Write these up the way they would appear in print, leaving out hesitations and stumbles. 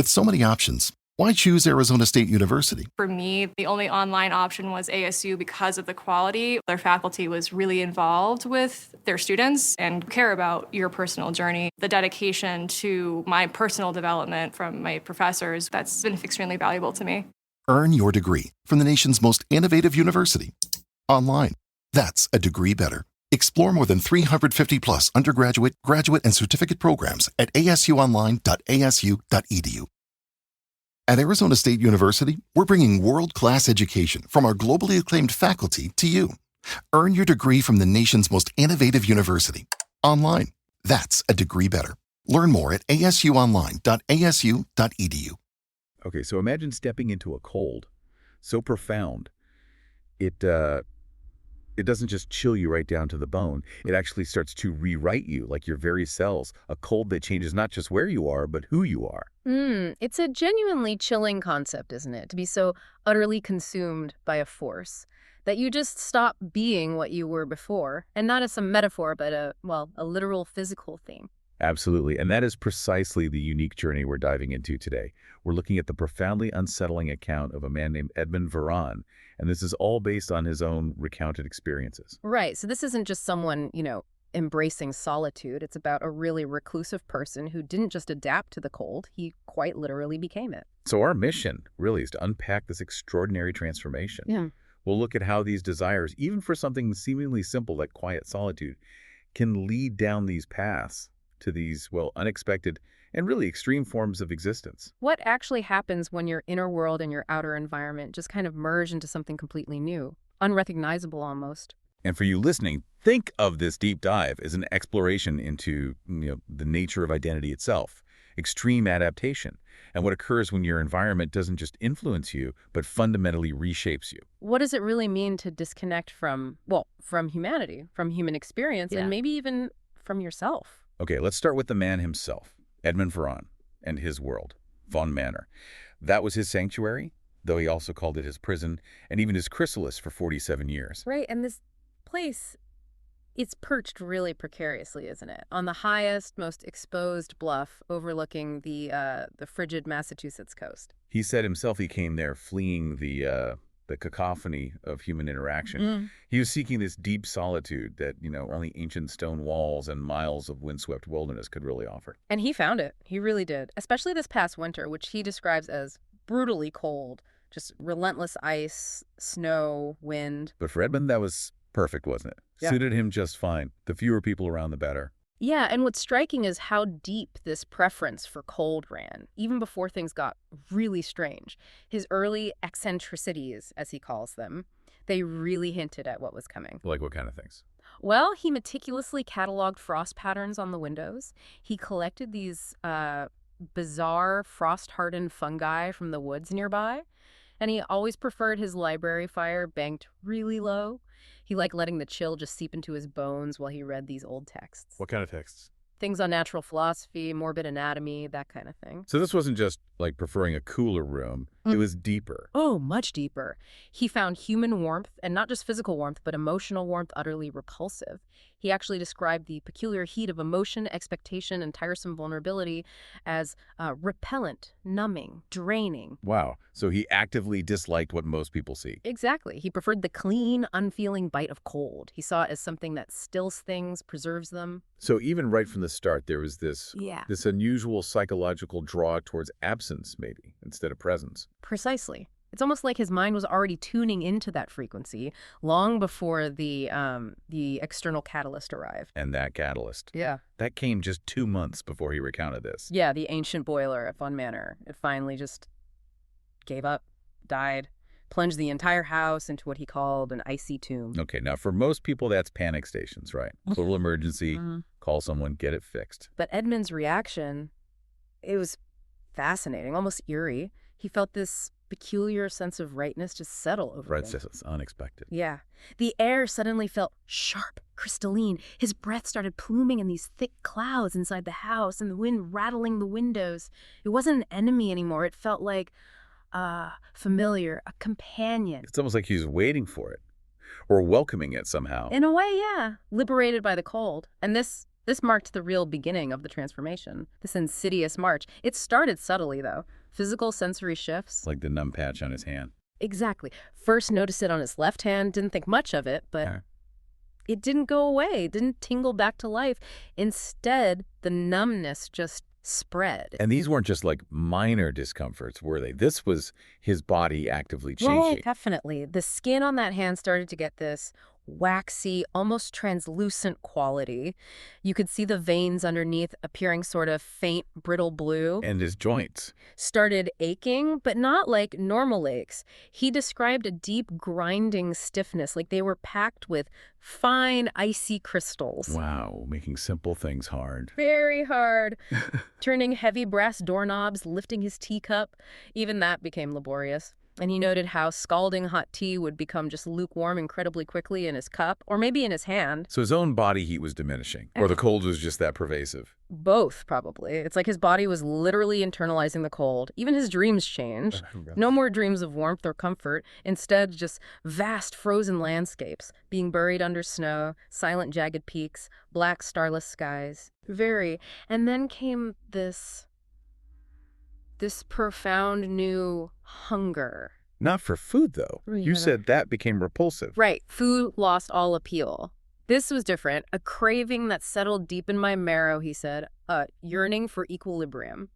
With so many options, why choose Arizona State University? For me, the only online option was ASU because of the quality. Their faculty was really involved with their students and care about your personal journey. The dedication to my personal development from my professors, that's been extremely valuable to me. Earn your degree from the nation's most innovative university. Online. That's a degree better. Explore more than 350 plus undergraduate, graduate, and certificate programs at asuonline.asu.edu. At Arizona State University, we're bringing world-class education from our globally acclaimed faculty to you. Earn your degree from the nation's most innovative university. Online. That's a degree better. Learn more at asuonline.asu.edu. Okay, so imagine stepping into a cold so profound, it doesn't just chill you right down to the bone. It actually starts to rewrite you, like your very cells. A cold that changes not just where you are, but who you are. It's a genuinely chilling concept, isn't it? To be so utterly consumed by a force that you just stop being what you were before, and not as some metaphor, but a literal physical thing. Absolutely, and that is precisely the unique journey we're diving into today. We're looking at the profoundly unsettling account of a man named Edmund Veron, and this is all based on his own recounted experiences. Right, so this isn't just someone, embracing solitude. It's about a really reclusive person who didn't just adapt to the cold, he quite literally became it. So our mission, really, is to unpack this extraordinary transformation. Yeah. We'll look at how these desires, even for something seemingly simple like quiet solitude, can lead down these paths to these, unexpected and really extreme forms of existence. What actually happens when your inner world and your outer environment just kind of merge into something completely new, unrecognizable almost? And for you listening, think of this deep dive as an exploration into the nature of identity itself, extreme adaptation, and what occurs when your environment doesn't just influence you, but fundamentally reshapes you. What does it really mean to disconnect from humanity, from human experience, and maybe even from yourself? Okay, let's start with the man himself, Edmund Veron, and his world, Von Manor. That was his sanctuary, though he also called it his prison, and even his chrysalis for 47 years. Right, and this place, it's perched really precariously, isn't it? On the highest, most exposed bluff overlooking the frigid Massachusetts coast. He said himself he came there fleeing the cacophony of human interaction. He was seeking this deep solitude that, only ancient stone walls and miles of windswept wilderness could really offer. And he found it. He really did. Especially this past winter, which he describes as brutally cold. Just relentless ice, snow, wind. But for Edmund, that was perfect, wasn't it? Yeah. Suited him just fine. The fewer people around, the better. Yeah, and what's striking is how deep this preference for cold ran, even before things got really strange. His early eccentricities, as he calls them, they really hinted at what was coming. Like what kind of things? Well, he meticulously cataloged frost patterns on the windows. He collected these bizarre frost-hardened fungi from the woods nearby. And he always preferred his library fire banked really low. He liked letting the chill just seep into his bones while he read these old texts. What kind of texts? Things on natural philosophy, morbid anatomy, that kind of thing. So this wasn't just like preferring a cooler room. It was deeper. Oh, much deeper. He found human warmth, and not just physical warmth, but emotional warmth utterly repulsive. He actually described the peculiar heat of emotion, expectation, and tiresome vulnerability as repellent, numbing, draining. Wow. So he actively disliked what most people seek. Exactly. He preferred the clean, unfeeling bite of cold. He saw it as something that stills things, preserves them. So even right from the start, there was this unusual psychological draw towards absence, maybe, instead of presence. Precisely. It's almost like his mind was already tuning into that frequency long before the external catalyst arrived. And that catalyst. Yeah. That came just 2 months before he recounted this. Yeah, the ancient boiler at Von Manor. It finally just gave up, died, plunged the entire house into what he called an icy tomb. Okay, now for most people, that's panic stations, right? Total emergency, call someone, get it fixed. But Edmund's reaction, it was fascinating, almost eerie. He felt this peculiar sense of rightness just settle over him. Right, it's unexpected. Yeah. The air suddenly felt sharp, crystalline. His breath started pluming in these thick clouds inside the house, and the wind rattling the windows. It wasn't an enemy anymore. It felt like familiar, a companion. It's almost like he was waiting for it or welcoming it somehow. In a way, yeah. Liberated by the cold. And this This marked the real beginning of the transformation, this insidious march. It started subtly, though. Physical sensory shifts. Like the numb patch on his hand. Exactly. First noticed it on his left hand, didn't think much of it, but it didn't go away, it didn't tingle back to life. Instead, the numbness just spread. And these weren't just like minor discomforts, were they? This was his body actively changing. Right, definitely. The skin on that hand started to get this waxy, almost translucent quality. You could see the veins underneath appearing sort of faint, brittle blue. And his joints. Started aching, but not like normal aches. He described a deep grinding stiffness, like they were packed with fine, icy crystals. Wow, making simple things hard. Very hard. Turning heavy brass doorknobs, lifting his teacup. Even that became laborious. And he noted how scalding hot tea would become just lukewarm incredibly quickly in his cup, or maybe in his hand. So his own body heat was diminishing, or the cold was just that pervasive? Both, probably. It's like his body was literally internalizing the cold. Even his dreams changed. No more dreams of warmth or comfort. Instead, just vast frozen landscapes, being buried under snow, silent jagged peaks, black starless skies. Very. And then came this profound new hunger. Not for food, though. Yeah. You said that became repulsive. Right. Food lost all appeal. This was different. A craving that settled deep in my marrow, he said. A yearning for equilibrium.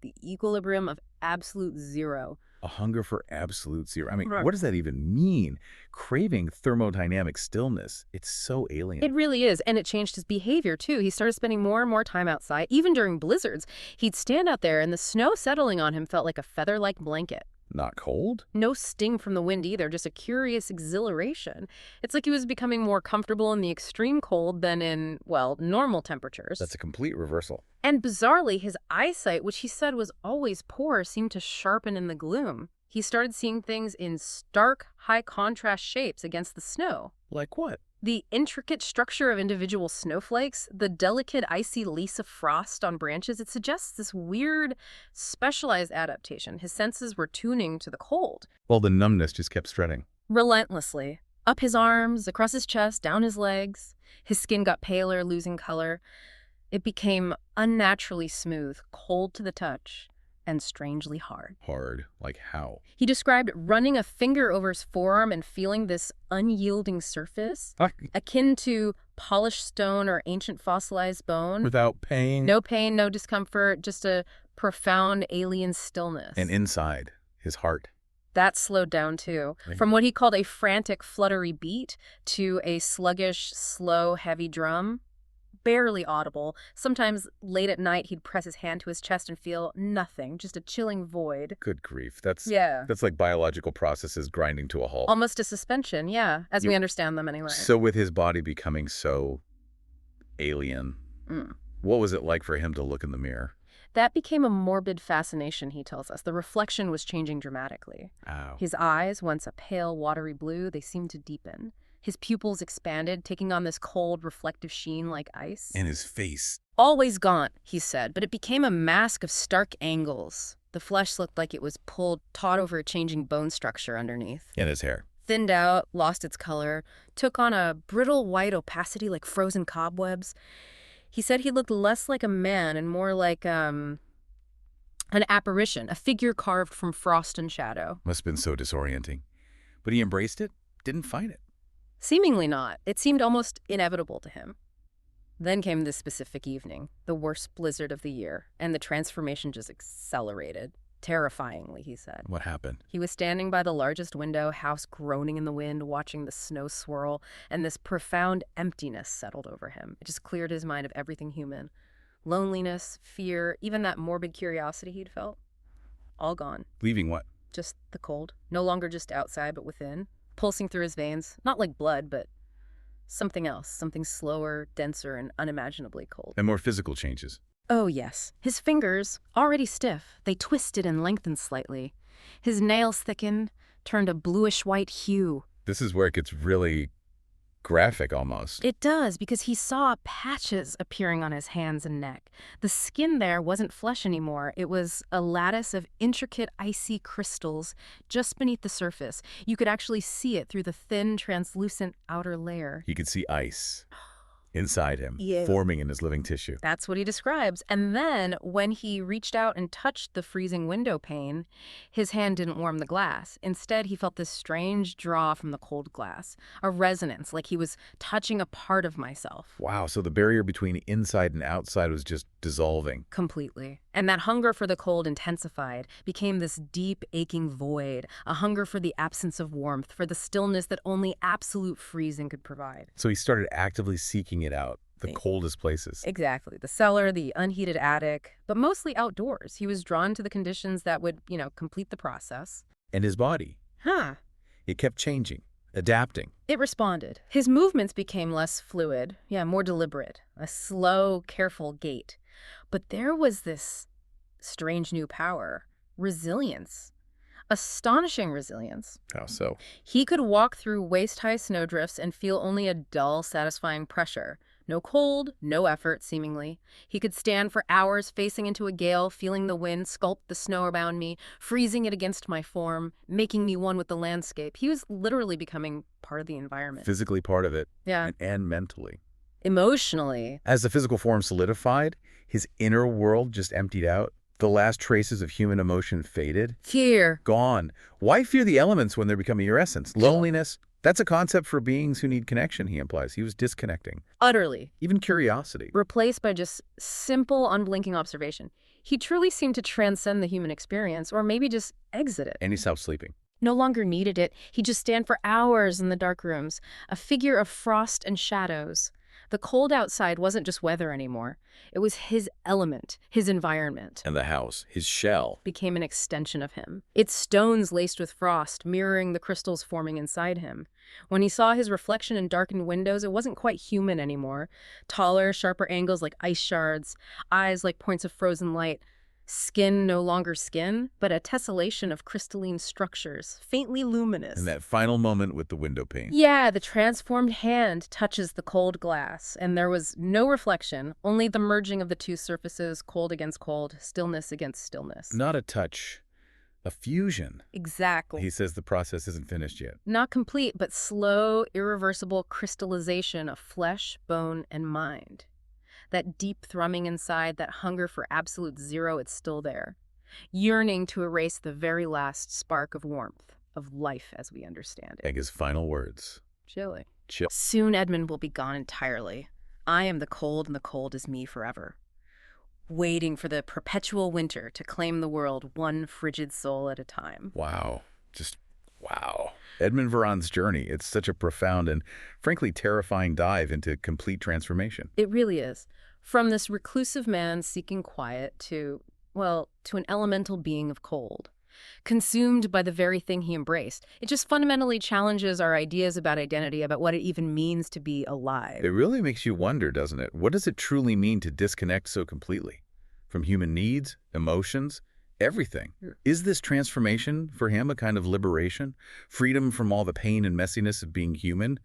The equilibrium of absolute zero. A hunger for absolute zero. I mean, Right. what does that even mean? Craving thermodynamic stillness. It's so alien. It really is, and it changed his behavior, too. He started spending more and more time outside, even during blizzards. He'd stand out there, and the snow settling on him felt like a feather-like blanket. Not cold? No sting from the wind either, just a curious exhilaration. It's like he was becoming more comfortable in the extreme cold than in, well, normal temperatures. That's a complete reversal. And bizarrely, his eyesight, which he said was always poor, seemed to sharpen in the gloom. He started seeing things in stark, high-contrast shapes against the snow. Like what? The intricate structure of individual snowflakes, the delicate, icy lace of frost on branches, it suggests this weird, specialized adaptation. His senses were tuning to the cold. Well, the numbness just kept spreading. Relentlessly. Up his arms, across his chest, down his legs. His skin got paler, losing color. It became unnaturally smooth, cold to the touch, and strangely hard. Hard? Like how? He described running a finger over his forearm and feeling this unyielding surface, akin to polished stone or ancient fossilized bone. Without pain? No pain, no discomfort, just a profound alien stillness. And inside, his heart. That slowed down too. From what he called a frantic, fluttery beat to a sluggish, slow, heavy drum. Barely audible. Sometimes late at night, he'd press his hand to his chest and feel nothing, just a chilling void. Good grief. That's like biological processes grinding to a halt. Almost a suspension, yeah, as we understand them anyway. So with his body becoming so alien, what was it like for him to look in the mirror? That became a morbid fascination, he tells us. The reflection was changing dramatically. Ow. His eyes, once a pale, watery blue, they seemed to deepen. His pupils expanded, taking on this cold, reflective sheen like ice. And his face. Always gaunt, he said, but it became a mask of stark angles. The flesh looked like it was pulled taut over a changing bone structure underneath. And his hair. Thinned out, lost its color, took on a brittle white opacity like frozen cobwebs. He said he looked less like a man and more like an apparition, a figure carved from frost and shadow. Must have been so disorienting. But he embraced it, didn't fight it. Seemingly not. It seemed almost inevitable to him. Then came this specific evening, the worst blizzard of the year, and the transformation just accelerated. Terrifyingly, he said. What happened? He was standing by the largest window, house groaning in the wind, watching the snow swirl, and this profound emptiness settled over him. It just cleared his mind of everything human. Loneliness, fear, even that morbid curiosity he'd felt. All gone. Leaving what? Just the cold. No longer just outside, but within. Pulsing through his veins. Not like blood, but something else. Something slower, denser, and unimaginably cold. And more physical changes. Oh, yes. His fingers, already stiff, they twisted and lengthened slightly. His nails thickened, turned a bluish-white hue. This is where it gets really graphic almost. It does, because he saw patches appearing on his hands and neck. The skin there wasn't flesh anymore. It was a lattice of intricate icy crystals just beneath the surface. You could actually see it through the thin, translucent outer layer. He could see ice. inside him, Yeah. forming in his living tissue. That's what he describes. And then when he reached out and touched the freezing window pane, his hand didn't warm the glass. Instead, he felt this strange draw from the cold glass, a resonance, like he was touching a part of myself. Wow, so the barrier between inside and outside was just dissolving. Completely. And that hunger for the cold intensified, became this deep, aching void, a hunger for the absence of warmth, for the stillness that only absolute freezing could provide. So he started actively seeking it out, the coldest places. Exactly. The cellar, the unheated attic, but mostly outdoors. He was drawn to the conditions that would, complete the process. And his body, Huh. it kept changing, adapting. It responded. His movements became less fluid, more deliberate, a slow, careful gait. But there was this strange new power, resilience, astonishing resilience. How so? He could walk through waist-high snowdrifts and feel only a dull, satisfying pressure. No cold, no effort, seemingly. He could stand for hours facing into a gale, feeling the wind sculpt the snow around me, freezing it against my form, making me one with the landscape. He was literally becoming part of the environment. Physically part of it. Yeah. And mentally. Emotionally. As the physical form solidified, his inner world just emptied out. The last traces of human emotion faded. Fear. Gone. Why fear the elements when they're becoming your essence? Loneliness. That's a concept for beings who need connection, he implies. He was disconnecting. Utterly. Even curiosity. Replaced by just simple, unblinking observation. He truly seemed to transcend the human experience, or maybe just exit it. And he stopped sleeping. No longer needed it. He'd just stand for hours in the dark rooms, a figure of frost and shadows. The cold outside wasn't just weather anymore. It was his element, his environment. And the house, his shell. Became an extension of him. Its stones laced with frost, mirroring the crystals forming inside him. When he saw his reflection in darkened windows, it wasn't quite human anymore. Taller, sharper angles like ice shards, eyes like points of frozen light. Skin no longer skin, but a tessellation of crystalline structures, faintly luminous. And that final moment with the window pane. Yeah, the transformed hand touches the cold glass, and there was no reflection, only the merging of the two surfaces, cold against cold, stillness against stillness. Not a touch, a fusion. Exactly. He says the process isn't finished yet. Not complete, but slow, irreversible crystallization of flesh, bone, and mind. That deep thrumming inside, that hunger for absolute zero, it's still there. Yearning to erase the very last spark of warmth, of life as we understand it. And his final words. Chilly. Chill. Soon Edmund will be gone entirely. I am the cold, and the cold is me forever. Waiting for the perpetual winter to claim the world one frigid soul at a time. Wow. Just wow. Edmund Veron's journey. It's such a profound and frankly terrifying dive into complete transformation. It really is. From this reclusive man seeking quiet to an elemental being of cold. Consumed by the very thing he embraced. It just fundamentally challenges our ideas about identity, about what it even means to be alive. It really makes you wonder, doesn't it? What does it truly mean to disconnect so completely? From human needs, emotions, everything. Is this transformation for him a kind of liberation? Freedom from all the pain and messiness of being human?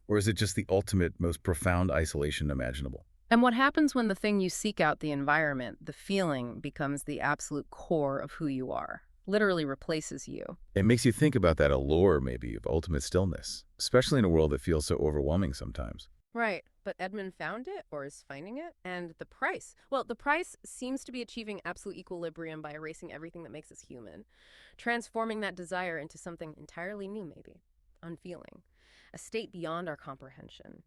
Or is it just the ultimate, most profound isolation imaginable? And what happens when the thing you seek out, the environment, the feeling, becomes the absolute core of who you are? Literally replaces you. It makes you think about that allure, maybe, of ultimate stillness, especially in a world that feels so overwhelming sometimes. Right. But Edmund found it, or is finding it, and the price. Well, the price seems to be achieving absolute equilibrium by erasing everything that makes us human, transforming that desire into something entirely new, maybe, unfeeling, a state beyond our comprehension.